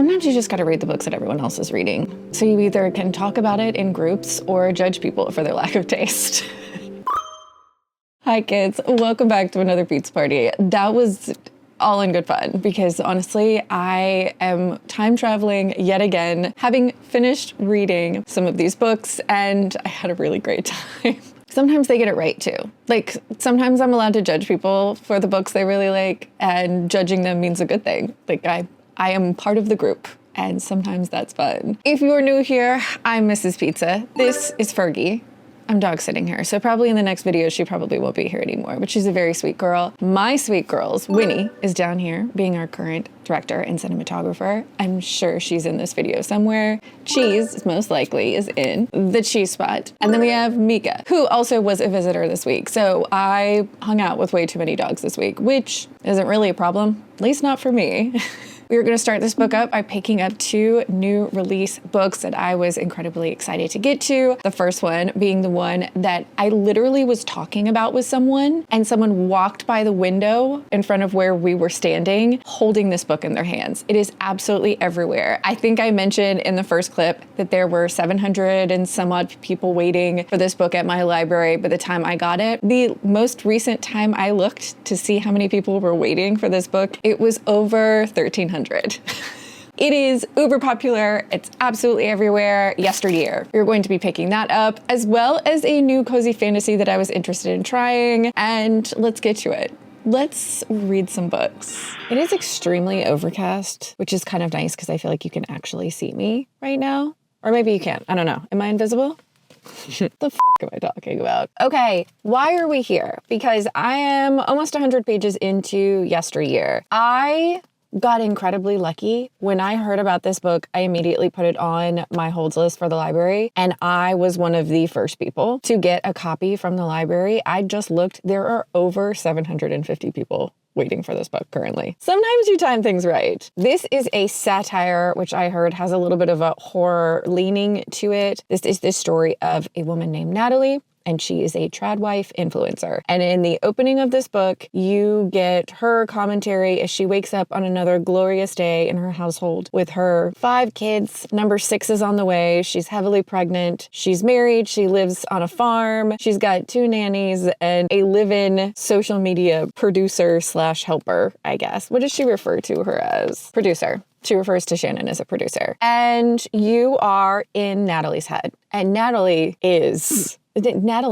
Sometimes you just gotta read the books that everyone else is reading. So you either can talk about it in groups or judge people for their lack of taste. Hi kids, welcome back to another pizza party. That was all in good fun because honestly, I am time traveling yet again, having finished reading some of these books, and I had a really great time. Sometimes they get it right too. Like sometimes I'm allowed to judge people for the books they really like, and judging them means a good thing. Like I am part of the group, and sometimes that's fun. If you're new here, I'm Mrs. Pizza. This is Fergie. I'm dog sitting her, so probably in the next video she probably won't be here anymore, but she's a very sweet girl. My sweet girls, Winnie is down here being our current director and cinematographer. I'm sure she's in this video somewhere. Cheese, most likely, is in the cheese spot. And then we have Mika, who also was a visitor this week. So I hung out with way too many dogs this week, which isn't really a problem, at least not for me. We were going to start this book up by picking up two new release books that I was incredibly excited to get to. The first one being the one that I literally was talking about with someone, and someone walked by the window in front of where we were standing holding this book in their hands. It is absolutely everywhere. I think I mentioned in the first clip that there were 700 and some odd people waiting for this book at my library by the time I got it. The most recent time I looked to see how many people were waiting for this book, it was over 1,300. It is uber popular. It's absolutely everywhere. Yesteryear. We're going to be picking that up, as well as a new cozy fantasy that I was interested in trying. And let's get to it. Let's read some books. It is extremely overcast, which is kind of nice because I feel like you can actually see me right now. Or maybe you can't. I don't know. Am I invisible? The f am I talking about? Okay, why are we here? Because I am almost 100 pages into Yesteryear. I got incredibly lucky. When I heard about this book, I immediately put it on my holds list for the library, and I was one of the first people to get a copy from the library. I just looked, there are over 750 people waiting for this book currently. Sometimes you time things right. This is a satire, which I heard has a little bit of a horror leaning to it. This is the story of a woman named Natalie, and she is a trad wife influencer. And in the opening of this book, you get her commentary as she wakes up on another glorious day in her household with her 5 kids. Number 6 is on the way. She's heavily pregnant. She's married. She lives on a farm. She's got 2 nannies and a live-in social media producer / helper, I guess. What does she refer to her as? Producer. She refers to Shannon as a producer. And you are in Natalie's head. And Natalie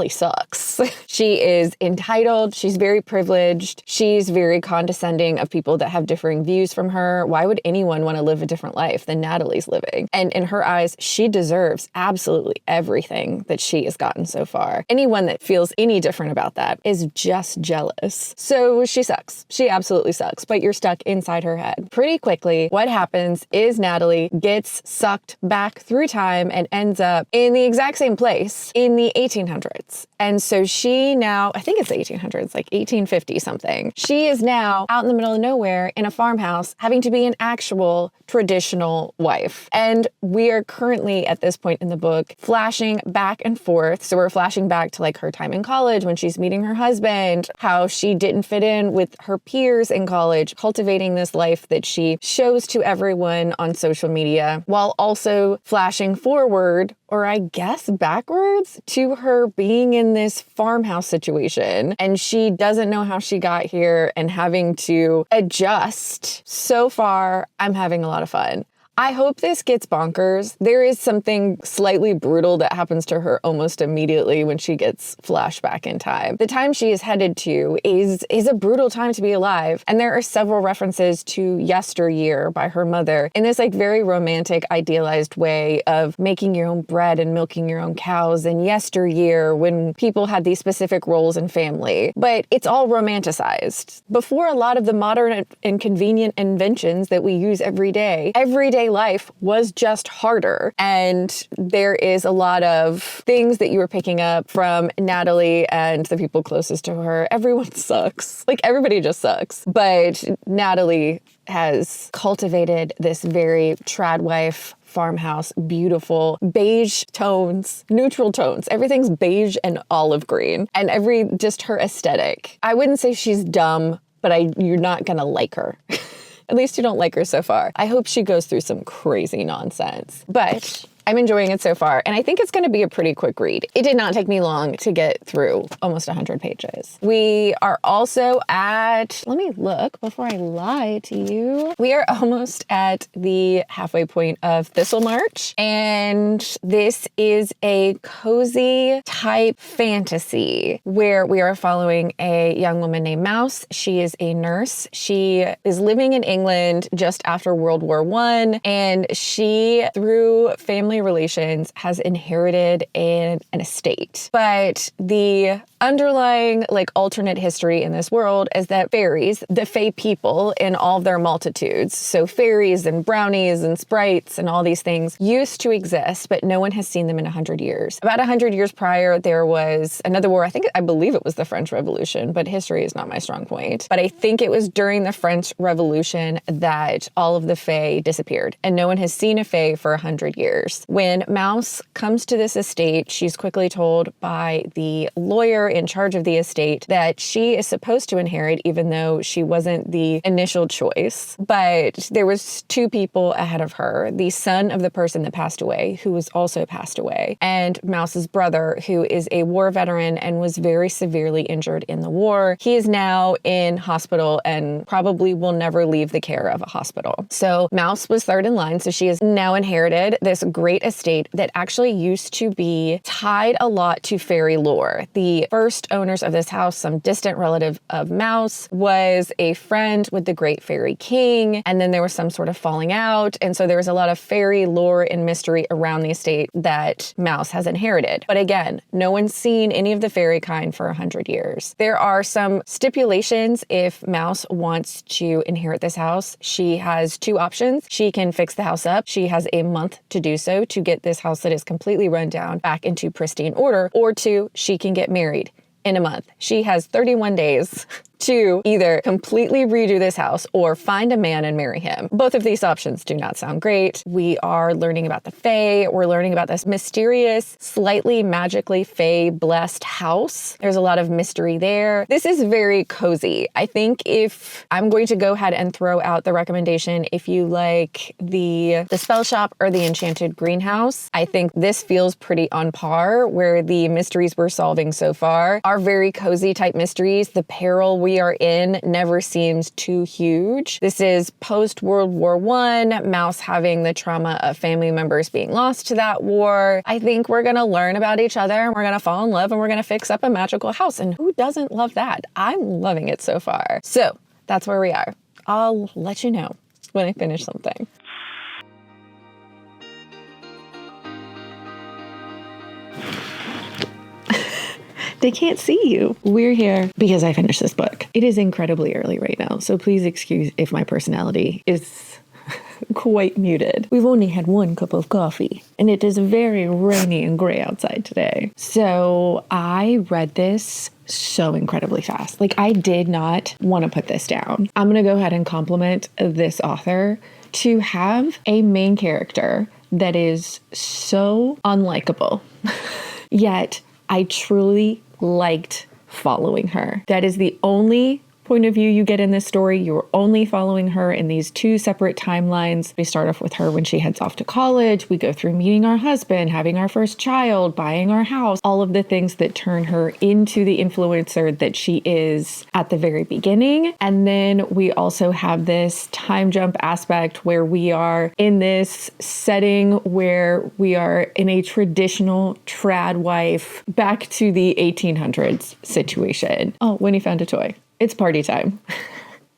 sucks. She is entitled. She's very privileged. She's very condescending of people that have differing views from her. Why would anyone want to live a different life than Natalie's living? And in her eyes, she deserves absolutely everything that she has gotten so far. Anyone that feels any different about that is just jealous. So she sucks. She absolutely sucks, but you're stuck inside her head. Pretty quickly, what happens is Natalie gets sucked back through time and ends up in the exact same place in the 1800s. And so she now, I think it's the 1800s, like 1850 something. She is now out in the middle of nowhere in a farmhouse having to be an actual traditional wife. And we are currently at this point in the book flashing back and forth. So we're flashing back to like her time in college when she's meeting her husband, how she didn't fit in with her peers in college, cultivating this life that she shows to everyone on social media, while also flashing forward, or I guess backwards, to her being in this farmhouse situation. And she doesn't know how she got here and having to adjust. So far, I'm having a lot of fun. I hope this gets bonkers. There is something slightly brutal that happens to her almost immediately when she gets flashed back in time. The time she is headed to is a brutal time to be alive. And there are several references to Yesteryear by her mother in this like very romantic, idealized way of making your own bread and milking your own cows, and yesteryear when people had these specific roles in family. But it's all romanticized. Before a lot of the modern and convenient inventions that we use everyday life was just harder. And there is a lot of things that you were picking up from Natalie and the people closest to her. Everyone sucks. Like everybody just sucks. But Natalie has cultivated this very trad wife farmhouse, beautiful beige tones, neutral tones. Everything's beige and olive green, and just her aesthetic. I wouldn't say she's dumb, but you're not gonna like her. At least you don't like her so far. I hope she goes through some crazy nonsense. But I'm enjoying it so far, and I think it's going to be a pretty quick read. It did not take me long to get through almost 100 pages. We are also at, let me look before I lie to you. We are almost at the halfway point of Thistlemarsh, and this is a cozy type fantasy where we are following a young woman named Mouse. She is a nurse. She is living in England just after World War I, and she, through family relations, has inherited an estate. But the underlying alternate history in this world is that fairies, the fae people in all of their multitudes, so fairies and brownies and sprites and all these things used to exist, but no one has seen them in 100 years. About 100 years prior, there was another war. I believe it was the French Revolution, but history is not my strong point. But I think it was during the French Revolution that all of the fae disappeared, and no one has seen a fae for 100 years. When Mouse comes to this estate, she's quickly told by the lawyer in charge of the estate that she is supposed to inherit, even though she wasn't the initial choice. But there was two people ahead of her, the son of the person that passed away, who was also passed away, and Mouse's brother, who is a war veteran and was very severely injured in the war. He is now in hospital and probably will never leave the care of a hospital. So Mouse was third in line, so she has now inherited this great estate that actually used to be tied a lot to fairy lore. The first owners of this house, some distant relative of Mouse, was a friend with the great fairy king, and then there was some sort of falling out, and so there was a lot of fairy lore and mystery around the estate that Mouse has inherited. But again, no one's seen any of the fairy kind for 100 years. There are some stipulations if Mouse wants to inherit this house. She has two options. She can fix the house up. She has a month to do so, to get this house that is completely run down back into pristine order, or two, she can get married in a month. She has 31 days to either completely redo this house or find a man and marry him. Both of these options do not sound great. We are learning about the fae. We're learning about this mysterious, slightly magically fae-blessed house. There's a lot of mystery there. This is very cozy. I think if I'm going to go ahead and throw out the recommendation, if you like the Spellshop or the Enchanted greenhouse, I think this feels pretty on par, where the mysteries we're solving so far are very cozy type mysteries. The peril we are in never seems too huge. This is post-World War I, Mouse having the trauma of family members being lost to that war. I think we're gonna learn about each other, and we're gonna fall in love, and we're gonna fix up a magical house. And who doesn't love that? I'm loving it so far. So that's where we are. I'll let you know when I finish something. They can't see you. We're here because I finished this book. It is incredibly early right now, so please excuse if my personality is quite muted. We've only had one cup of coffee, and it is very rainy and gray outside today. So I read this so incredibly fast. I did not want to put this down. I'm going to go ahead and compliment this author to have a main character that is so unlikable, yet I truly liked following her. That is the only point of view you get in this story. You're only following her in these two separate timelines. We start off with her when she heads off to college. We go through meeting our husband, having our first child, buying our house, all of the things that turn her into the influencer that she is at the very beginning. And then we also have this time jump aspect where we are in this setting where we are in a traditional trad wife back to the 1800s situation. Oh, Winnie found a toy. It's party time.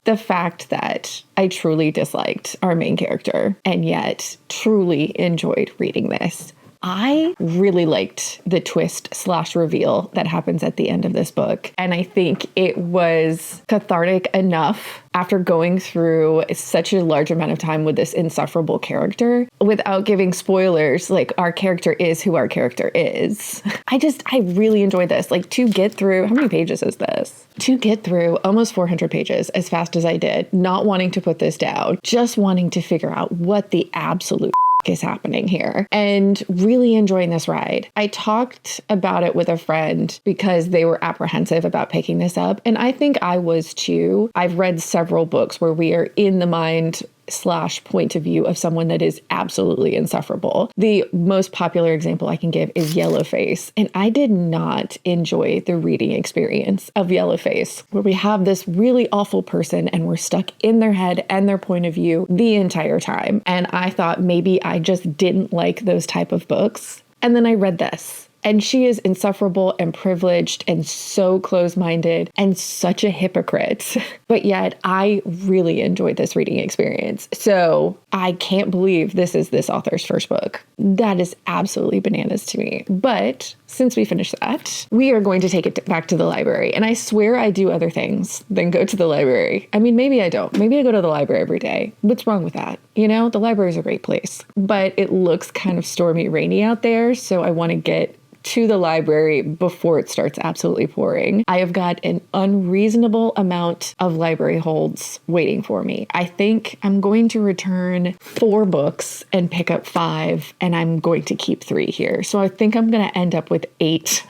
The fact that I truly disliked our main character and yet truly enjoyed reading this. I really liked the twist/reveal that happens at the end of this book. And I think it was cathartic enough after going through such a large amount of time with this insufferable character without giving spoilers. Our character is who our character is. I really enjoyed this. To get through, how many pages is this? To get through almost 400 pages as fast as I did, not wanting to put this down, just wanting to figure out what the absolute is happening here? And really enjoying this ride. I talked about it with a friend because they were apprehensive about picking this up. And I think I was too. I've read several books where we are in the mind / point of view of someone that is absolutely insufferable. The most popular example I can give is Yellowface. And I did not enjoy the reading experience of Yellowface, where we have this really awful person and we're stuck in their head and their point of view the entire time. And I thought maybe I just didn't like those type of books. And then I read this. And she is insufferable and privileged and so close-minded and such a hypocrite. But yet I really enjoyed this reading experience. So I can't believe this is this author's first book. That is absolutely bananas to me. But since we finished that, we are going to take it back to the library. And I swear I do other things than go to the library. I mean, maybe I don't. Maybe I go to the library every day. What's wrong with that? You know, the library is a great place. But it looks kind of stormy, rainy out there. So I want to get to the library before it starts absolutely pouring. I have got an unreasonable amount of library holds waiting for me. I think I'm going to return 4 books and pick up 5, and I'm going to keep 3 here. So I think I'm going to end up with 8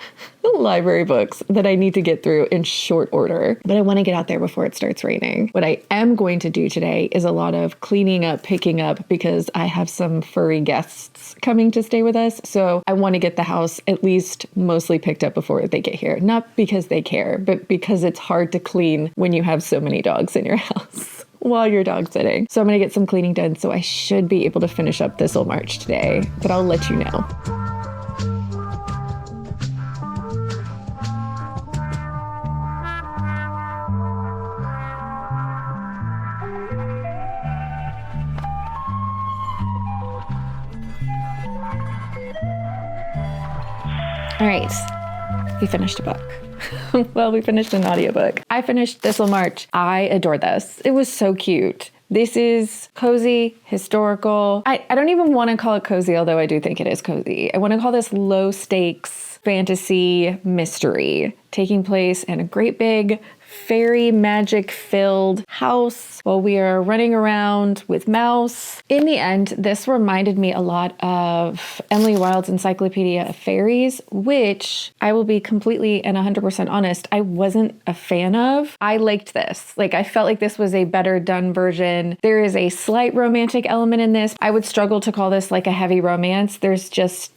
library books that I need to get through in short order, but I want to get out there before it starts raining. What I am going to do today is a lot of cleaning up, picking up, because I have some furry guests coming to stay with us. So I want to get the house at least mostly picked up before they get here. Not because they care, but because it's hard to clean when you have so many dogs in your house while you're dog sitting. So I'm going to get some cleaning done. So I should be able to finish up Thistlemarsh today, but I'll let you know. All right, we finished a book. Well, we finished an audiobook. I finished Thistlemarsh. I adore this. It was so cute. This is cozy, historical. I don't even want to call it cozy, although I do think it is cozy. I want to call this low stakes fantasy mystery taking place in a great big fairy magic filled house while we are running around with Mouse. In the end, this reminded me a lot of Emily Wilde's Encyclopaedia of Faeries, which I will be completely and 100% honest, I wasn't a fan of. I liked this. Like, I felt like this was a better done version. There is a slight romantic element in this. I would struggle to call this like a heavy romance. This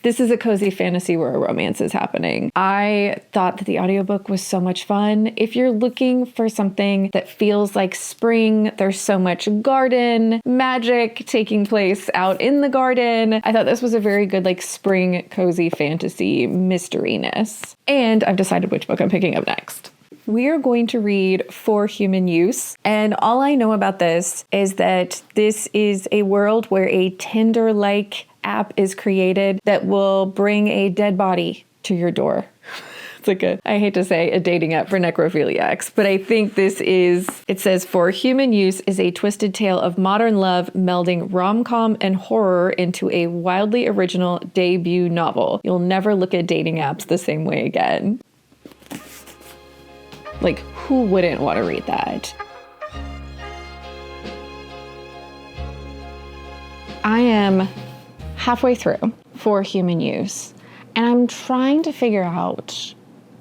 is a cozy fantasy where a romance is happening. I thought that the audiobook was so much fun. If you're looking for something that feels like spring, there's so much garden magic taking place out in the garden. I thought this was a very good, like, spring cozy fantasy mysteryness. And I've decided which book I'm picking up next. We are going to read For Human Use. And all I know about this is that this is a world where a Tinder-like app is created that will bring a dead body to your door. Like I hate to say a dating app for necrophiliacs, but I think it says For Human Use is a twisted tale of modern love melding rom-com and horror into a wildly original debut novel. You'll never look at dating apps the same way again. Like, who wouldn't want to read that? I am halfway through For Human Use, and I'm trying to figure out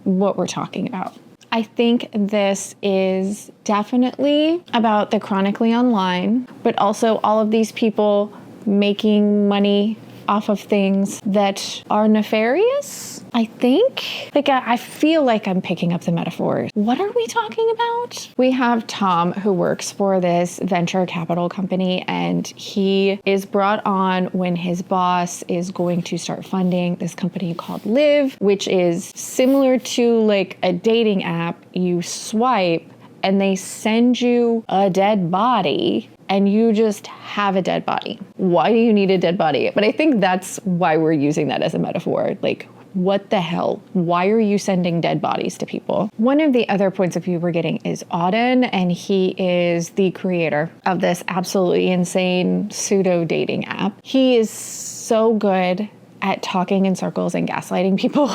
what we're talking about. I think this is definitely about the chronically online, but also all of these people making money off of things that are nefarious, I think. Like, I feel like I'm picking up the metaphors. What are we talking about? We have Tom, who works for this venture capital company, and he is brought on when his boss is going to start funding this company called Live, which is similar to like a dating app. You swipe and they send you a dead body, and you just have a dead body. Why do you need a dead body? But I think that's why we're using that as a metaphor. Like, what the hell? Why are you sending dead bodies to people? One of the other points of view we're getting is Auden, and he is the creator of this absolutely insane pseudo dating app. He is so good at talking in circles and gaslighting people.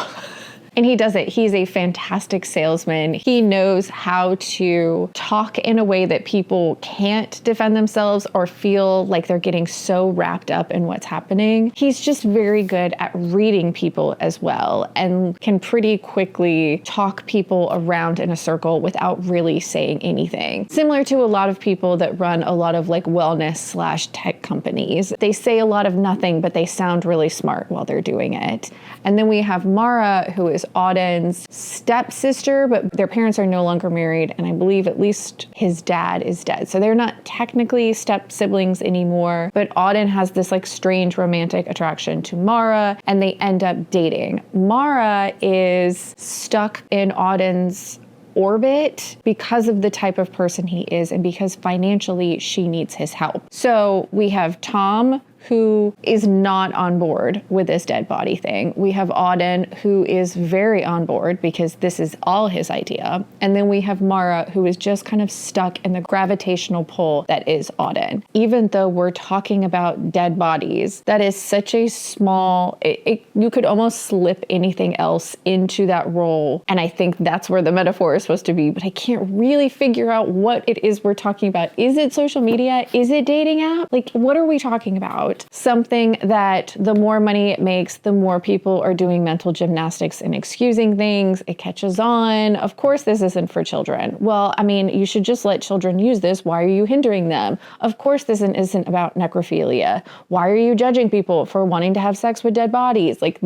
And he does it. He's a fantastic salesman. He knows how to talk in a way that people can't defend themselves or feel like they're getting so wrapped up in what's happening. He's just very good at reading people as well and can pretty quickly talk people around in a circle without really saying anything. Similar to a lot of people that run a lot of like wellness/tech companies. They say a lot of nothing, but they sound really smart while they're doing it. And then we have Mara, who is Auden's stepsister, but their parents are no longer married, and I believe at least his dad is dead. So they're not technically step siblings anymore, but Auden has this like strange romantic attraction to Mara, and they end up dating. Mara is stuck in Auden's orbit because of the type of person he is and because financially she needs his help. So we have Tom, who is not on board with this dead body thing. We have Auden, who is very on board because this is all his idea. And then we have Mara, who is just kind of stuck in the gravitational pull that is Auden. Even though we're talking about dead bodies, that is such a small, you could almost slip anything else into that role. And I think that's where the metaphor is supposed to be, but I can't really figure out what it is we're talking about. Is it social media? Is it dating app? Like, what are we talking about? Something that the more money it makes, the more people are doing mental gymnastics and excusing things. It catches on. Of course, this isn't for children. Well, I mean, you should just let children use this. Why are you hindering them? Of course, this isn't about necrophilia. Why are you judging people for wanting to have sex with dead bodies? Like,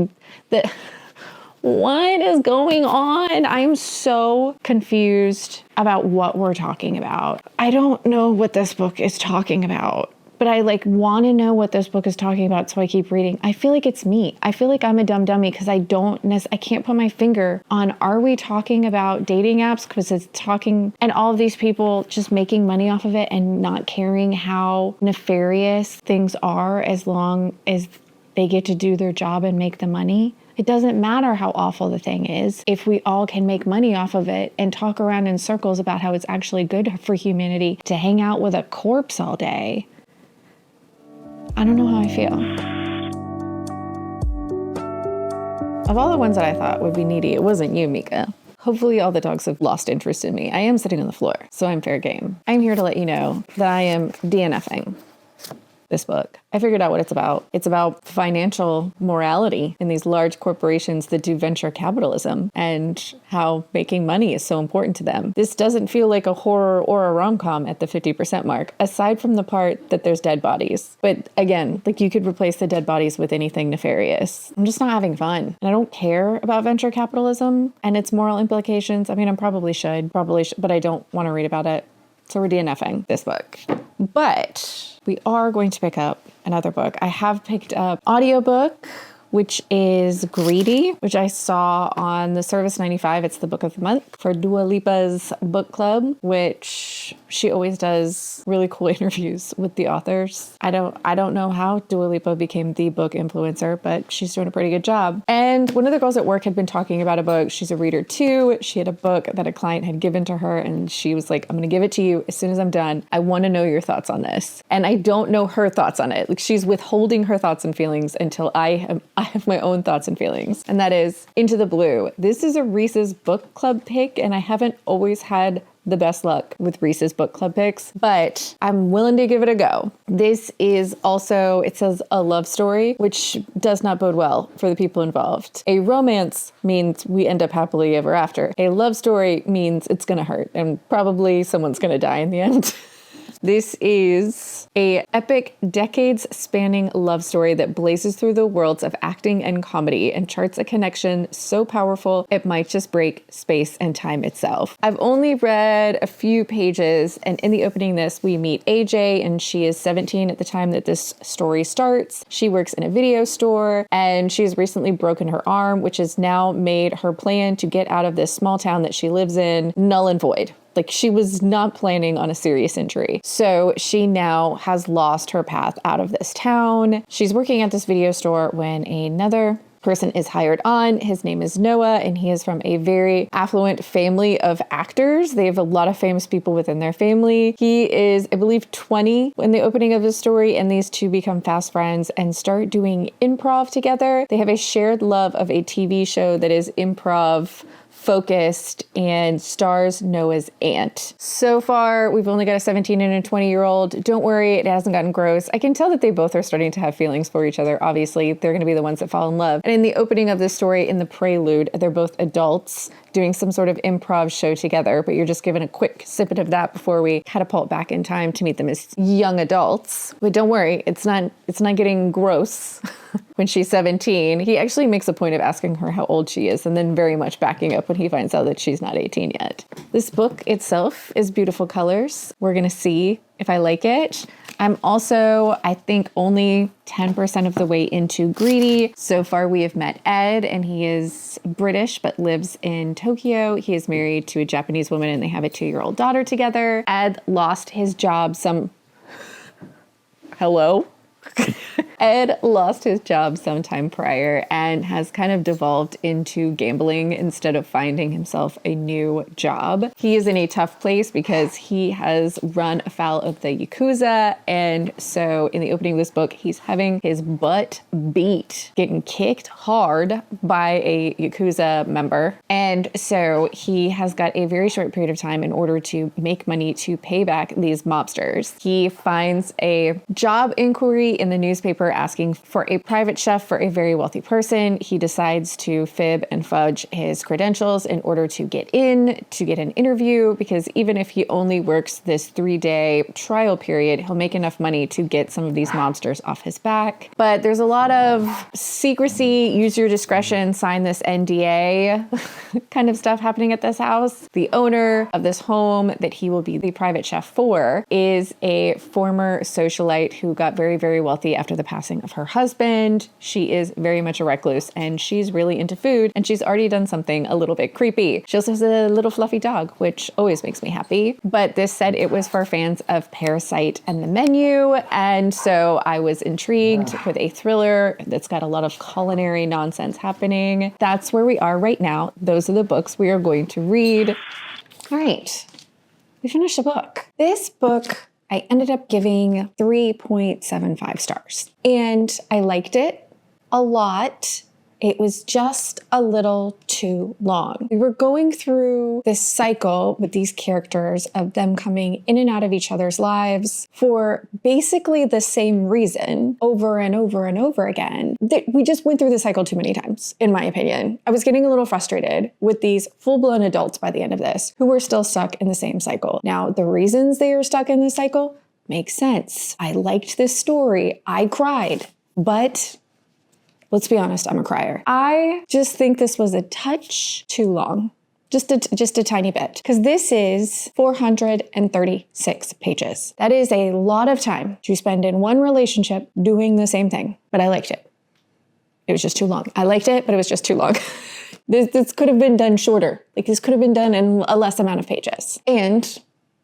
what is going on? I'm so confused about what we're talking about. I don't know what this book is talking about. But I like want to know what this book is talking about, so I keep reading. I feel like it's me. I feel like I'm a dumb dummy because I can't put my finger on, are we talking about dating apps? Because it's talking, and all of these people just making money off of it and not caring how nefarious things are as long as they get to do their job and make the money. It doesn't matter how awful the thing is if we all can make money off of it and talk around in circles about how it's actually good for humanity to hang out with a corpse all day. I don't know how I feel. Of all the ones that I thought would be needy, it wasn't you, Mika. Hopefully all the dogs have lost interest in me. I am sitting on the floor, so I'm fair game. I'm here to let you know that I am DNFing this book. I figured out what it's about. It's about financial morality in these large corporations that do venture capitalism and how making money is so important to them. This doesn't feel like a horror or a rom-com at the 50% mark, aside from the part that there's dead bodies. But again, like, you could replace the dead bodies with anything nefarious. I'm just not having fun. And I don't care about venture capitalism and its moral implications. I mean, I probably should, but I don't want to read about it. So we're DNFing this book. But we are going to pick up another book. I have picked up audiobook, which is Greedy, which I saw on the Service 95. It's the book of the month for Dua Lipa's book club, which she always does really cool interviews with the authors. I don't know how Dua Lipa became the book influencer, but she's doing a pretty good job. And one of the girls at work had been talking about a book. She's a reader too. She had a book that a client had given to her, and she was like, I'm going to give it to you as soon as I'm done. I want to know your thoughts on this. And I don't know her thoughts on it. Like, she's withholding her thoughts and feelings until I have my own thoughts and feelings. And that is Into the Blue. This is a Reese's book club pick, and I haven't always had the best luck with Reese's book club picks, but I'm willing to give it a go. This is also, it says a love story, which does not bode well for the people involved. A romance means we end up happily ever after. A love story means it's gonna hurt and probably someone's gonna die in the end. This is a epic, decades-spanning love story that blazes through the worlds of acting and comedy and charts a connection so powerful it might just break space and time itself. I've only read a few pages, and in the opening this, we meet AJ, and she is 17 at the time that this story starts. She works in a video store, and she's recently broken her arm, which has now made her plan to get out of this small town that she lives in null and void. Like, she was not planning on a serious injury. So she now has lost her path out of this town. She's working at this video store when another person is hired on. His name is Noah, and he is from a very affluent family of actors. They have a lot of famous people within their family. He is, I believe, 20 in the opening of the story, and these two become fast friends and start doing improv together. They have a shared love of a TV show that is improv focused and stars Noah's aunt. So far, we've only got a 17 and a 20-year-old. Don't worry, it hasn't gotten gross. I can tell that they both are starting to have feelings for each other. Obviously, they're going to be the ones that fall in love. And in the opening of this story, in the prelude, they're both adults doing some sort of improv show together, but you're just given a quick snippet of that before we catapult back in time to meet them as young adults. But don't worry, it's not getting gross when she's 17. He actually makes a point of asking her how old she is and then very much backing up when he finds out that she's not 18 yet. This book itself is beautiful colors. We're gonna see if I like it. I'm also, I think, only 10% of the way into Greedy. So far, we have met Ed, and he is British but lives in Tokyo. He is married to a Japanese woman, and they have a 2-year-old daughter together. Ed lost his job Hello? Ed lost his job sometime prior and has kind of devolved into gambling instead of finding himself a new job. He is in a tough place because he has run afoul of the Yakuza, and so in the opening of this book, he's having his butt beat, getting kicked hard by a Yakuza member. And so he has got a very short period of time in order to make money to pay back these mobsters. He finds a job inquiry in the newspaper asking for a private chef for a very wealthy person. He decides to fib and fudge his credentials in order to get an interview, because even if he only works this 3-day trial period, he'll make enough money to get some of these mobsters off his back. But there's a lot of secrecy, use your discretion, sign this NDA kind of stuff happening at this house. The owner of this home that he will be the private chef for is a former socialite who got very, very wealthy after the passing of her husband. She is very much a recluse, and she's really into food, and she's already done something a little bit creepy. She also has a little fluffy dog, which always makes me happy. But this said it was for fans of Parasite and The Menu, and so I was intrigued with a thriller that's got a lot of culinary nonsense happening. That's where we are right now. Those are the books we are going to read. All right, we finished a book. This book I ended up giving 3.75 stars. And I liked it a lot. It was just a little too long. We were going through this cycle with these characters of them coming in and out of each other's lives for basically the same reason over and over and over again. We just went through the cycle too many times, in my opinion. I was getting a little frustrated with these full-blown adults by the end of this who were still stuck in the same cycle. Now, the reasons they are stuck in this cycle make sense. I liked this story. I cried, but let's be honest, I'm a crier. I just think this was a touch too long. Just a tiny bit. Because this is 436 pages. That is a lot of time to spend in one relationship doing the same thing. But I liked it. It was just too long. I liked it, but it was just too long. This could have been done shorter. Like, this could have been done in a less amount of pages. And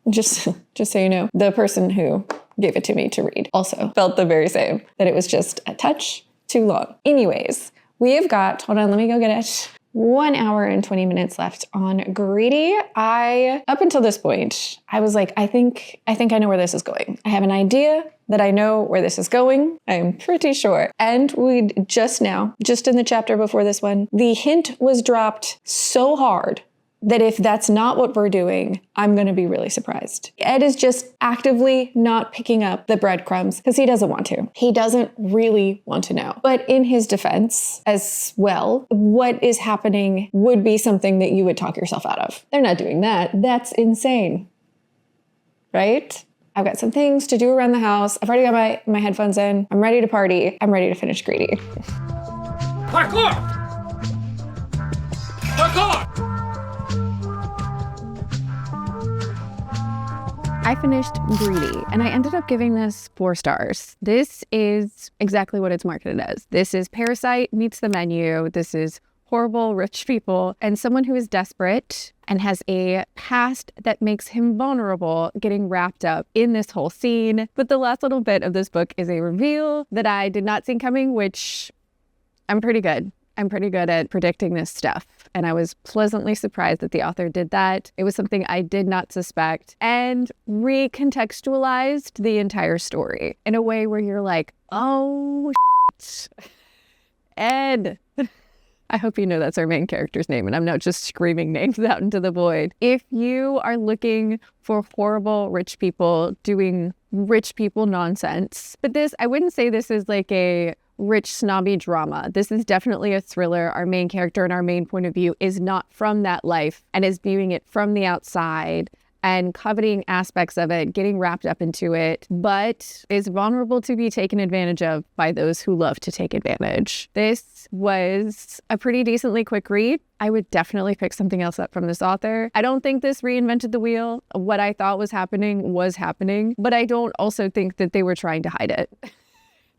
just so you know, the person who gave it to me to read also felt the very same. That it was just a touch too long. Anyways, we have got, hold on, let me go get it. 1 hour and 20 minutes left on Greedy. Up until this point, I was like, I think I know where this is going. I have an idea that I know where this is going. I'm pretty sure. And we just in the chapter before this one, the hint was dropped so hard that if that's not what we're doing, I'm going to be really surprised. Ed is just actively not picking up the breadcrumbs because he doesn't want to. He doesn't really want to know. But in his defense as well, what is happening would be something that you would talk yourself out of. They're not doing that. That's insane. Right? I've got some things to do around the house. I've already got my headphones in. I'm ready to party. I'm ready to finish Greedy. Parkour! Parkour! I finished Greedy, and I ended up giving this 4 stars. This is exactly what it's marketed as. This is Parasite meets The Menu. This is horrible rich people and someone who is desperate and has a past that makes him vulnerable getting wrapped up in this whole scene. But the last little bit of this book is a reveal that I did not see coming, which I'm pretty good. I'm pretty good at predicting this stuff, and I was pleasantly surprised that the author did that. It was something I did not suspect, and recontextualized the entire story in a way where you're like, oh, shit. Ed. I hope you know that's our main character's name, and I'm not just screaming names out into the void. If you are looking for horrible rich people doing rich people nonsense, but this, I wouldn't say this is like a rich snobby drama. This is definitely a thriller. Our main character and our main point of view is not from that life and is viewing it from the outside and coveting aspects of it, getting wrapped up into it, but is vulnerable to be taken advantage of by those who love to take advantage. This was a pretty decently quick read. I would definitely pick something else up from this author. I don't think this reinvented the wheel. What I thought was happening, but I don't also think that they were trying to hide it.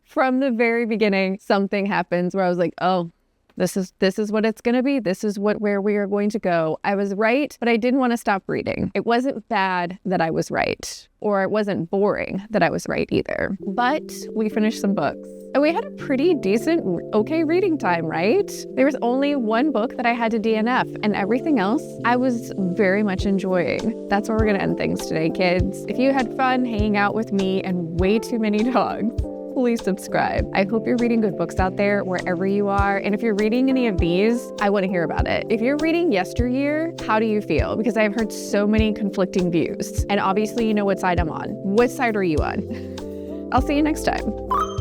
From the very beginning, something happens where I was like, oh, this is what it's going to be. This is where we are going to go. I was right, but I didn't want to stop reading. It wasn't bad that I was right, or it wasn't boring that I was right either. But we finished some books. And we had a pretty decent, okay reading time, right? There was only one book that I had to DNF, and everything else I was very much enjoying. That's where we're going to end things today, kids. If you had fun hanging out with me and way too many dogs, please subscribe. I hope you're reading good books out there wherever you are. And if you're reading any of these, I want to hear about it. If you're reading Yesteryear, how do you feel? Because I've heard so many conflicting views. And obviously you know what side I'm on. What side are you on? I'll see you next time.